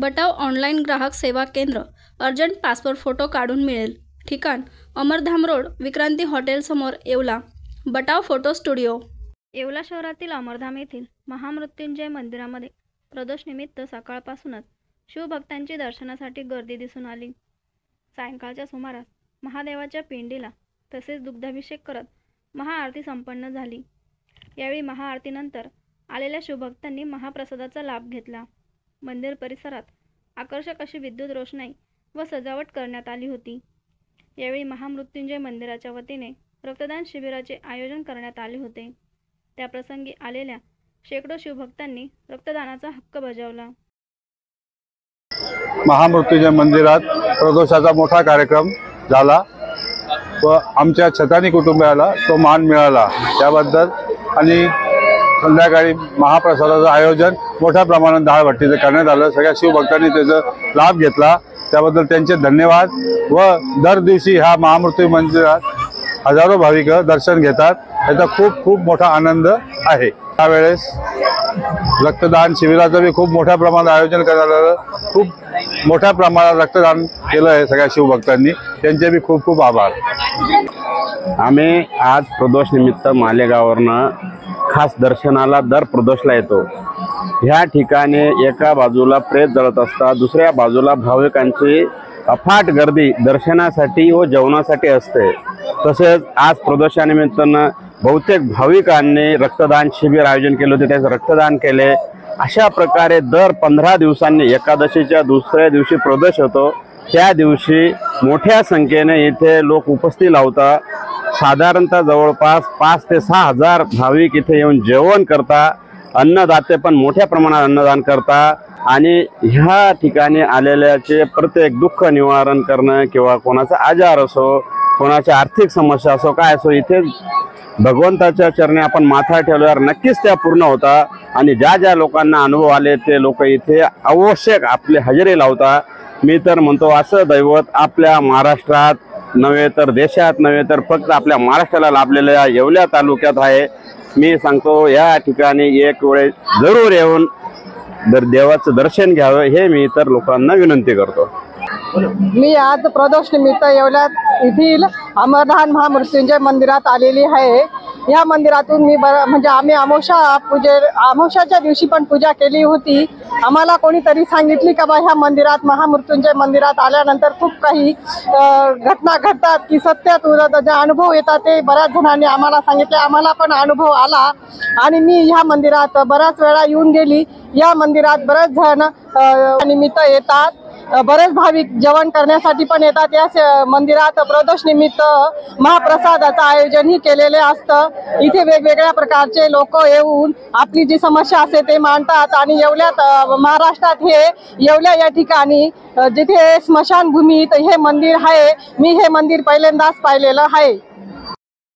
बटाव online ग्राहक सेवा केंद्र। अर्जंट पासपोर्ट फोटो काढून मिळेल। ठिकाण अमरधाम रोड, विक्रांती हॉटेल समोर, येवला। Batav photo studio. येवला शहरातील अमरधाम येथील महामृत्युंजय मंदिरामध्ये प्रदोषनिमित्त सकाळपासूनच शिवभक्तांची दर्शनासाठी गर्दी दिसून आली। सायंकाळच्या सुमारास महादेवाच्या पिंडीला तसेच दुग्धाभिषेक करत महाआरती संपन्न झाली। यावेळी महाआरतीनंतर आलेल्या शिवभक्तांनी महाप्रसादाचा लाभ घेतला। मंदिर परिसरात आकर्षक अशी विद्युत रोषणाई व सजावट करण्यात आली होती। यावेळी महामृत्युंजय मंदिराच्या वतीने रक्तदान शिबिराचे आयोजन करण्यात आले होते। त्याप्रसंगी आलेल्या शेकडो शिवभक्तांनी रक्तदानाचा हक्क बजावला। महामृत्युंजय मंदिरात प्रदोषाचा मोठा कार्यक्रम झाला व आमच्या छतानी कुटुंबाला तो मान मिळाला त्याबद्दल, आणि संध्याकाळी महाप्रसादाचं आयोजन मोठ्या प्रमाणात डाळभट्टीचं करण्यात आलं। सगळ्या शिवभक्तांनी त्याचा लाभ घेतला, त्याबद्दल त्यांचे धन्यवाद। व दर दिवशी ह्या महामृत्यू मंदिरात हजारो भाविक दर्शन घेतात, याचा खूप खूप मोठा आनंद आहे। त्यावेळेस रक्तदान शिबिराचं बी खूप मोठ्या प्रमाणात आयोजन करण्यात आलं। खूप मोठ्या प्रमाणात रक्तदान केलं आहे सगळ्या शिवभक्तांनी, त्यांचे बी खूप खूप आभार। आम्ही आज प्रदोष निमित्त मालेगाववरनं खास दर्शनाला दर प्रदोषला येतो। ह्या ठिकाणी एका बाजूला प्रेत जळत असतात, दुसऱ्या बाजूला भाविकांची अफाट गर्दी दर्शनासाठी व जेवणासाठी असते। तसेच आज प्रदोषानिमित्तानं बहुतेक भाविकांनी रक्तदान शिबिर आयोजन केले होते, त्याचं रक्तदान केले। अशा प्रकारे दर 15 दिवसांनी एकादशीच्या दुसऱ्या दिवशी प्रदोष होतो, त्या दिवशी मोठ्या संख्येने इथे लोक उपस्थिती लावतात। साधारणतः जवळपास 5 ते 6 हजार भाविक इथे येऊन जेवण करता। अन्नदाते पण मोठ्या प्रमाणात अन्नदान करता, आणि ह्या ठिकाणी आलेल्याचे प्रत्येक दुःख निवारण करणं किंवा कोणाचा आजार असो, कोणाची आर्थिक समस्या असो, काय असो, इथे भगवंताच्या चरणी आपण माथा ठेवल्यावर नक्कीच त्या पूर्ण होता। आणि ज्या ज्या लोकांना अनुभव आले ते लोक इथे आवश्यक आपले हजेरी लावतात। मी तर म्हणतो असं दैवत आपल्या महाराष्ट्रात नव्हे तर देशात नव्हे तर फक्त आपल्या महाराष्ट्राला लाभलेल्या येवला तालुक्यात आहे। मी सांगतो या ठिकाणी एक वेळ जरूर येऊन देवाचं दर्शन घ्यावं, हे मी इतर लोकांना विनंती करतो। मी आज प्रदोष निमित्त येवला येथील अमरधाम महामृत्युंजय मंदिरात आलेली आहे। या मंदिरातून मी म्हणजे आम्ही अमावस्याच्या दिवशी पण पूजा केली होती। आम्हाला कोणीतरी सांगितली का बा ह्या मंदिरात महामृत्युंजय मंदिरात आल्यानंतर खूप काही घटना घडतात की सत्यात जे अनुभव येतात ते बऱ्याच जणांनी आम्हाला सांगितले। आम्हाला पण अनुभव आला आणि मी ह्या मंदिरात बऱ्याच वेळा येऊन गेली। या मंदिरात बरेच जण निमित्त येतात, बरेच भाविक जेवण करण्यासाठी पण येतात। या मंदिरात प्रदोष निमित्त महाप्रसादाचं आयोजनही केलेले असतं। इथे वेगवेगळ्या प्रकारचे लोक येऊन आपली जी समस्या असते ते मांडतात। आणि येवल्यात महाराष्ट्रात हे येवल्या या ठिकाणी जिथे स्मशानभूमीत हे मंदिर आहे, मी हे मंदिर पहिल्यांदाच पाहिलेलं आहे।